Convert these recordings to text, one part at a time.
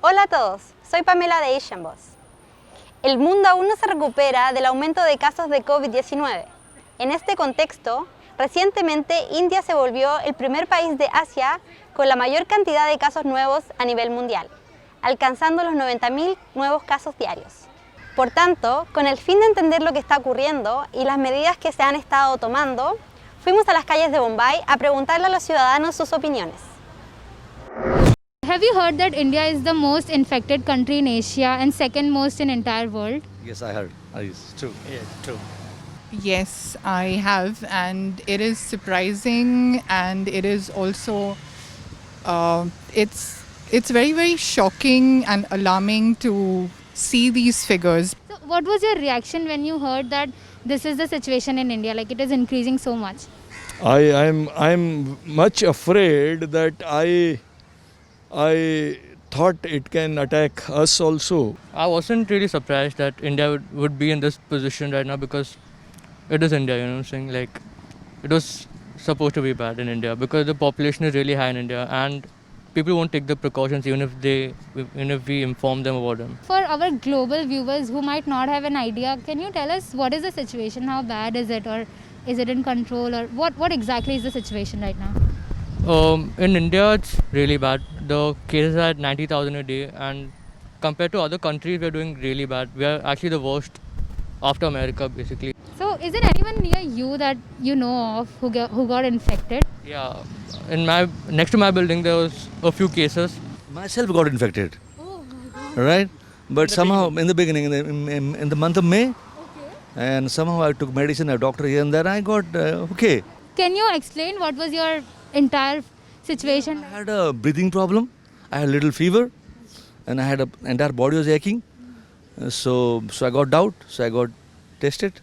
Hola a todos, soy Pamela de Asian Boss. El mundo aún no se recupera del aumento de casos de COVID-19. En este contexto, recientemente India se volvió el primer país de Asia con la mayor cantidad de casos nuevos a nivel mundial, alcanzando los 90.000 nuevos casos diarios. Por tanto, con el fin de entender lo que está ocurriendo y las medidas que se han estado tomando, fuimos a las calles de Bombay a preguntarle a los ciudadanos sus opiniones. Have you heard that India is the most infected country in Asia and second most in entire world? Yes, I heard. It's true. Yeah, true. Yes, I have, and it is surprising, and it is also it's very, very shocking and alarming to see these figures. So what was your reaction when you heard that this is the situation in India, like it is increasing so much? I'm much afraid that I thought it can attack us also. I wasn't really surprised that India would be in this position right now because it is India, you know what I'm saying? Like, it was supposed to be bad in India because the population is really high in India and people won't take the precautions even if we inform them about them. For our global viewers who might not have an idea, can you tell us what is the situation, how bad is it, or is it in control, or what exactly is the situation right now? In India, it's really bad. The cases are at 90,000 a day, and compared to other countries, we're doing really bad. We are actually the worst after America, basically. So is there anyone near you that you know of who got infected? Yeah, next to my building, there was a few cases. Myself got infected. Oh my God. Right? But somehow in the beginning, in the month of May, Okay. and somehow I took medicine, a doctor here and there, I got okay. Can you explain what was your entire situation? I had a breathing problem. I had a little fever, and I had entire body was aching. So I got doubt. So I got tested,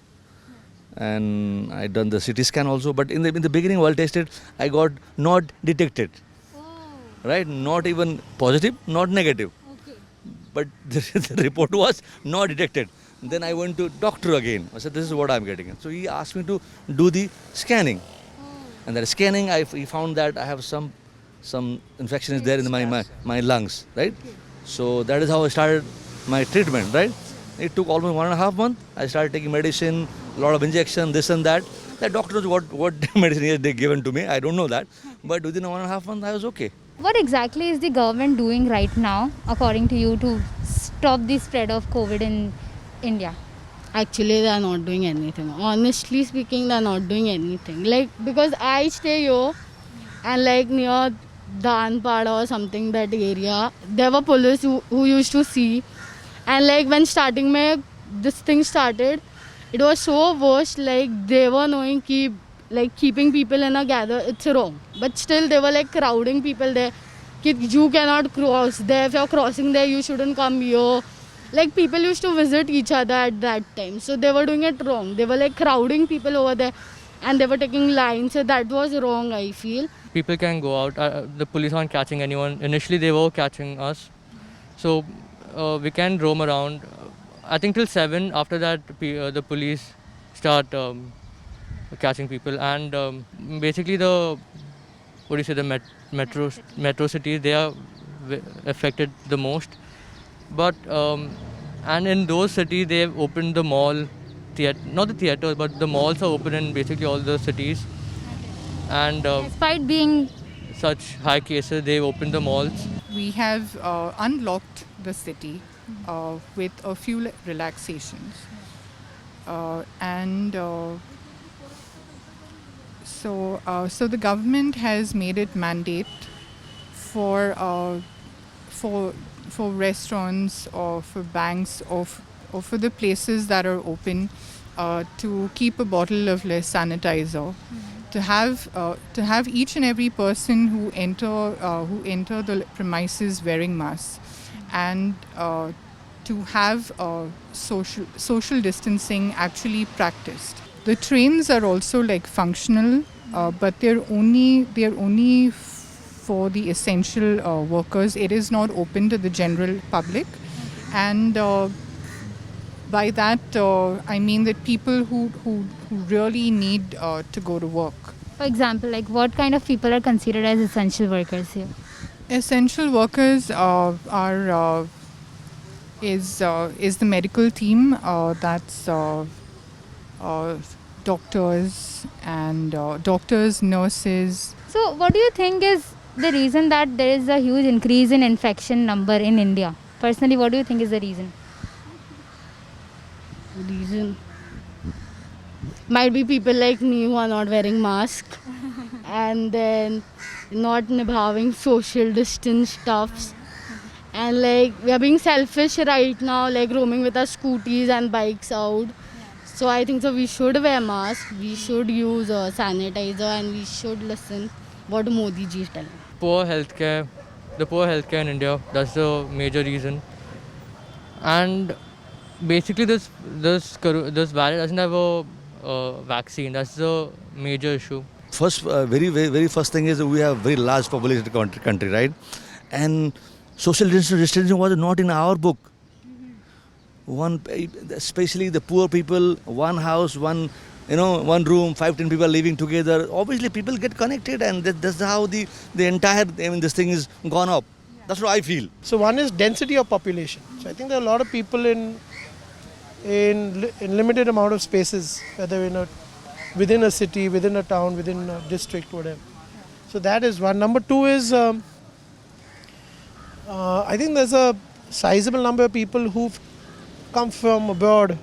and I done the CT scan also. But in the beginning, while tested, I got not detected. Oh, Right? Not even positive, not negative. okay. But the report was not detected. Then I went to doctor again. I said, this is what I'm getting. So he asked me to do the scanning. And that scanning, he found that I have some infection is there in my lungs, right? So that is how I started my treatment, right? It took almost 1.5 months. I started taking medicine, a lot of injection, this and that. That doctor knows what medicine he has given to me. I don't know that. But within 1.5 months, I was okay. What exactly is the government doing right now, according to you, to stop the spread of COVID in India? Actually, they are not doing anything. Honestly speaking, they are not doing anything. Like, because I stay here and like near Danpada or something, that area, there were police who used to see. And like when starting this thing started, it was so worse. Like they were knowing keeping people in a gather, it's wrong. But still they were like crowding people there. You cannot cross there. If you're crossing there, you shouldn't come here. Like people used to visit each other at that time. So they were doing it wrong. They were like crowding people over there and they were taking lines. So that was wrong, I feel. People can go out. The police aren't catching anyone. Initially, they were catching us. So we can roam around. I think till 7. After that, the police start catching people. And basically the metro cities, they are affected the most. But and in those cities, they have opened the mall, not the theaters, but the malls are open in basically all the cities. And Despite being such high cases, they've opened the malls. We have unlocked the city with a few relaxations, and so the government has made it mandate for restaurants or for banks or for the places that are open to keep a bottle of less sanitizer. To have each and every person who enter the premises wearing masks, and to have social distancing actually practiced. The trains are also like functional, but they're only for the essential workers. It is not open to the general public, and by that I mean that people who really need to go to work. For example, like what kind of people are considered as essential workers here? Essential workers is the medical team. That's doctors and doctors, nurses. So, what do you think is the reason that there is a huge increase in infection number in India? Personally, what do you think is the reason? Reason might be people like me who are not wearing mask and then not nibhaving social distance stuffs, and like we are being selfish right now, like roaming with our scooties and bikes out. So I think so we should wear masks, we should use sanitizer, and we should listen what Modi ji is telling. Poor healthcare, the poor healthcare in India, that's the major reason. And basically, this virus doesn't have a vaccine. That's the major issue. First, very first thing is we have very large populated country, right? And social distancing was not in our book. Especially the poor people, one house, one room, 5-10 people living together. Obviously, people get connected, and that's how the entire this thing is gone up. That's what I feel. So one is density of population. So I think there are a lot of people in limited amount of spaces, whether within a city, within a town, within a district, whatever. So that is one. Number two is I think there's a sizable number of people who've come from abroad,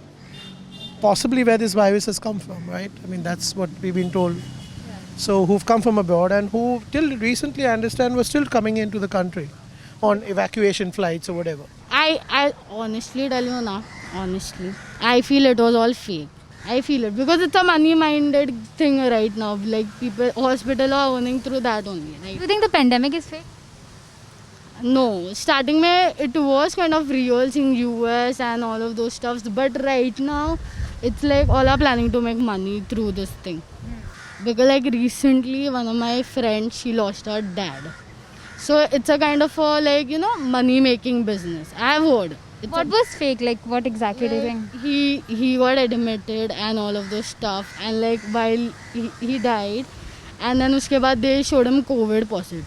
possibly where this virus has come from, right? I mean, that's what we've been told. So who've come from abroad and who till recently, I understand, were still coming into the country on evacuation flights or whatever. I honestly tell you now, I feel it was all fake. I feel it because it's a money-minded thing right now. Like people, hospital are earning through that only. Right? Do you think the pandemic is fake? No, starting mein it was kind of real in US and all of those stuffs, but right now it's like all are planning to make money through this thing. Because like recently one of my friends, she lost her dad. So it's a kind of a money making business. I've heard. What was fake? Like what exactly do you think? He got admitted and all of those stuff, and like while he died, and then uske baad they showed him COVID positive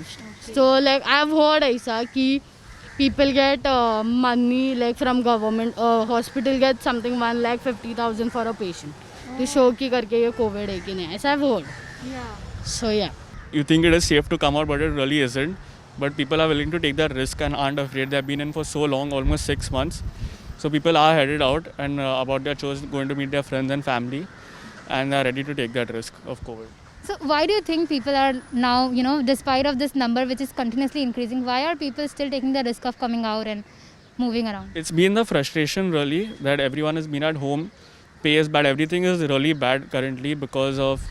stuff. So like I've heard aisa ki people get money like from government, hospital gets something 1,50,000 for a patient to show ki karke ye COVID hai ki nahi. Aisa I've heard. Yeah. So yeah. You think it is safe to come out, but it really isn't. But people are willing to take that risk and aren't afraid. They've been in for so long, almost 6 months. So people are headed out and about their choice, going to meet their friends and family, and are ready to take that risk of COVID. So why do you think people are now, despite of this number which is continuously increasing, why are people still taking the risk of coming out and moving around? It's been the frustration really that everyone has been at home. Pay is bad. Everything is really bad currently because of,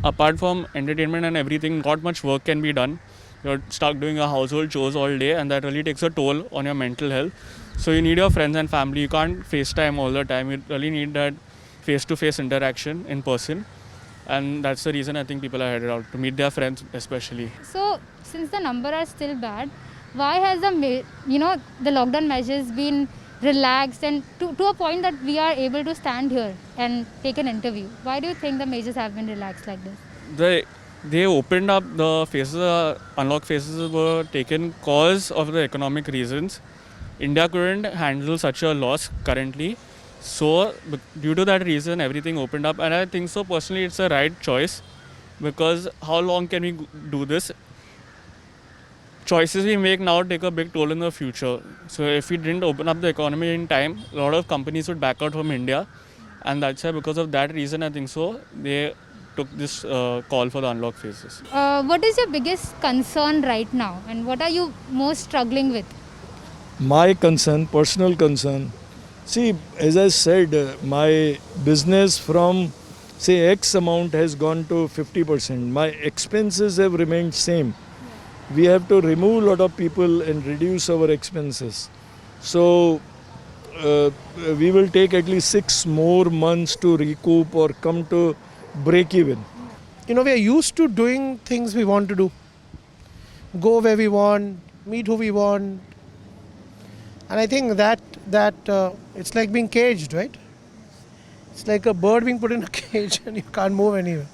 apart from entertainment and everything, not much work can be done. You're stuck doing your household chores all day, and that really takes a toll on your mental health. So you need your friends and family. You can't FaceTime all the time. You really need that face-to-face interaction in person. And that's the reason I think people are headed out, to meet their friends especially. So since the number are still bad, why has the lockdown measures been relaxed and to a point that we are able to stand here and take an interview? Why do you think the measures have been relaxed like this? They opened up the phases, unlock phases were taken cause of the economic reasons. India couldn't handle such a loss currently. So due to that reason, everything opened up. And I think so personally, it's a right choice, because how long can we do this? Choices we make now take a big toll in the future. So if we didn't open up the economy in time, a lot of companies would back out from India. And that's why, because of that reason, I think so, they took this call for the unlock phases. What is your biggest concern right now, and what are you most struggling with? My concern, personal concern, see, as I said, my business from say X amount has gone to 50%. My expenses have remained same. We have to remove a lot of people and reduce our expenses. So we will take at least 6 more months to recoup or come to break even. We are used to doing things we want to do. Go where we want, meet who we want. And I think that it's like being caged, right? It's like a bird being put in a cage and you can't move anywhere.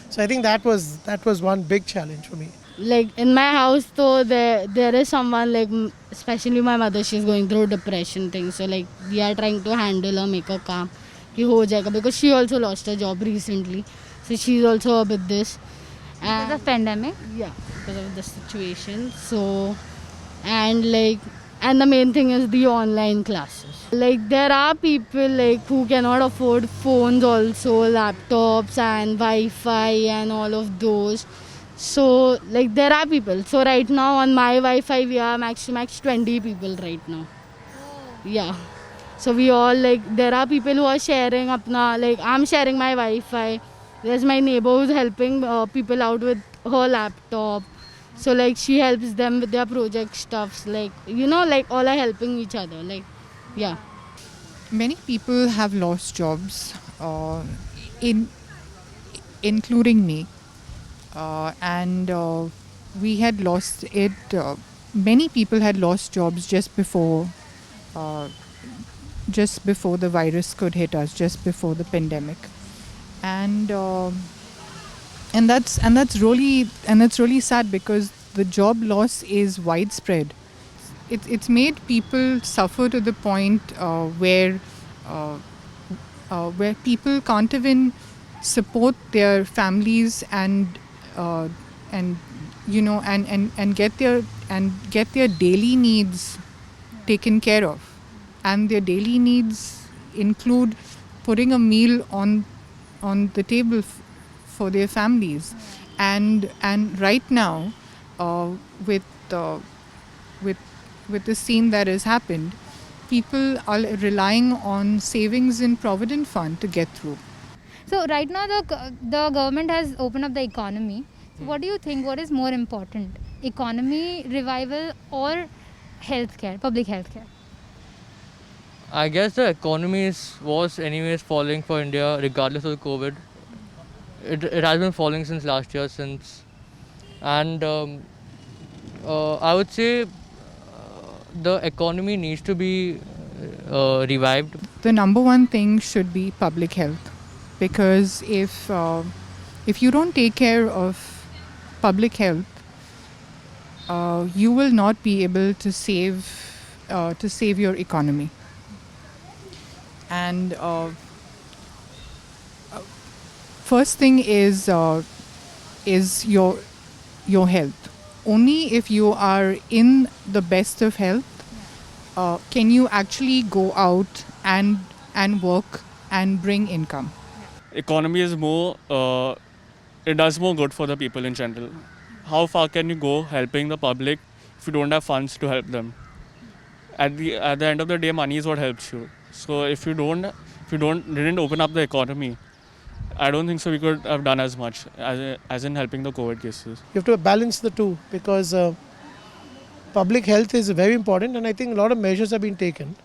So I think that was one big challenge for me. like in my house, so there is someone like especially my mother. She's going through depression thing. So like we are trying to handle her, make her calm. Ki ho jayega, because she also lost her job recently. So she's also a bit this. Because of pandemic. Yeah, because of the situation. So, and the main thing is the online classes. Like there are people like who cannot afford phones also, laptops and Wi-Fi and all of those. So like there are people. So right now on my Wi-Fi we are max 20 people right now. Yeah. So we all like, there are people who are sharing apna, like I'm sharing my Wi-Fi. There's my neighbor who's helping people out with her laptop. So like she helps them with their project stuffs, like like all are helping each other. Like yeah. Many people have lost jobs, including me, and we had lost it. Many people had lost jobs just before the virus could hit us, just before the pandemic, and that's really sad, because the job loss is widespread. It's made people suffer to the point where people can't even support their families and get their daily needs taken care of, and their daily needs include putting a meal on the table for their families, and right now with the scene that has happened, people are relying on savings in Provident Fund to get through. So right now the government has opened up the economy. So what do you think? What is more important, economy revival or healthcare, public healthcare? I guess the economy was anyways falling for India regardless of the COVID. It has been falling since last year, and I would say the economy needs to be revived. The number one thing should be public health, because if you don't take care of public health, you will not be able to save your economy. And first thing is your health. Only if you are in the best of health can you actually go out and work and bring income. Economy is more, it does more good for the people in general. How far can you go helping the public if you don't have funds to help them? At the end of the day, money is what helps you. So if you didn't open up the economy, I don't think so we could have done as much as in helping the COVID cases. You have to balance the two, because public health is very important, and I think a lot of measures have been taken.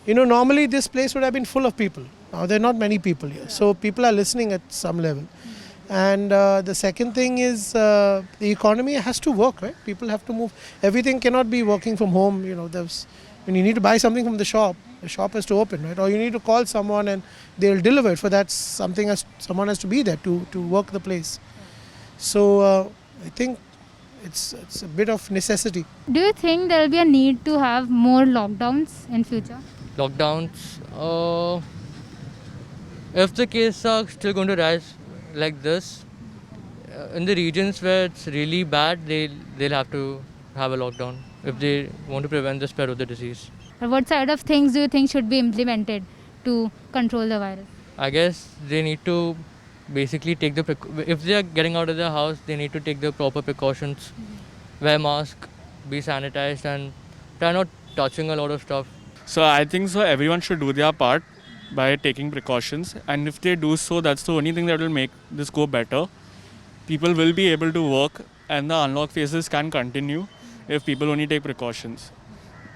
Normally this place would have been full of people. Now there are not many people here, so people are listening at some level. And the second thing is the economy has to work, right? People have to move. Everything cannot be working from home. When you need to buy something from the shop has to open, right? Or you need to call someone and they'll deliver it. For that, someone has to be there to work the place. So I think it's a bit of necessity. Do you think there will be a need to have more lockdowns in future? Lockdowns, if the cases are still going to rise like this, in the regions where it's really bad, they'll have to have a lockdown if they want to prevent the spread of the disease. What side of things do you think should be implemented to control the virus? I guess they need to basically take if they are getting out of their house, they need to take the proper precautions, wear mask, be sanitized, and try not touching a lot of stuff. So I think so everyone should do their part by taking precautions, and if they do so, that's the only thing that will make this go better. People will be able to work, and the unlock phases can continue if people only take precautions.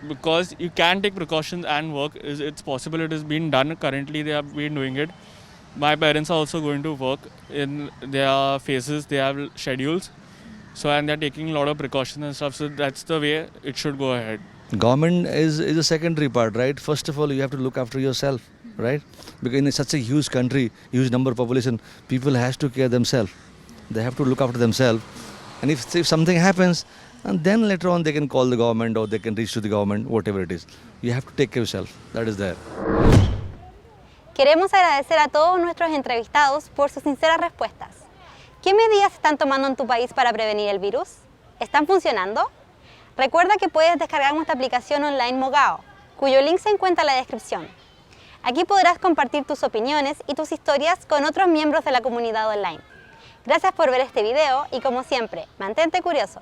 Because you can take precautions and work, it's possible, it is being done currently, they have been doing it. My parents are also going to work in their phases, they have schedules, and they're taking a lot of precautions and stuff, so that's the way it should go ahead. Government is a secondary part, right? First of all, you have to look after yourself, right? Because in such a huge country, huge number of population, people has to care themselves. They have to look after themselves. And if something happens, and then later on they can call the government or they can reach to the government, whatever it is. You have to take care of yourself. That is there. Queremos agradecer a todos nuestros entrevistados por sus sinceras respuestas. ¿Qué medidas están tomando en tu país para prevenir el virus? ¿Están funcionando? Recuerda que puedes descargar nuestra aplicación online Mogao, cuyo link se encuentra en la descripción. Aquí podrás compartir tus opiniones y tus historias con otros miembros de la comunidad online. Gracias por ver este video y como siempre, mantente curioso.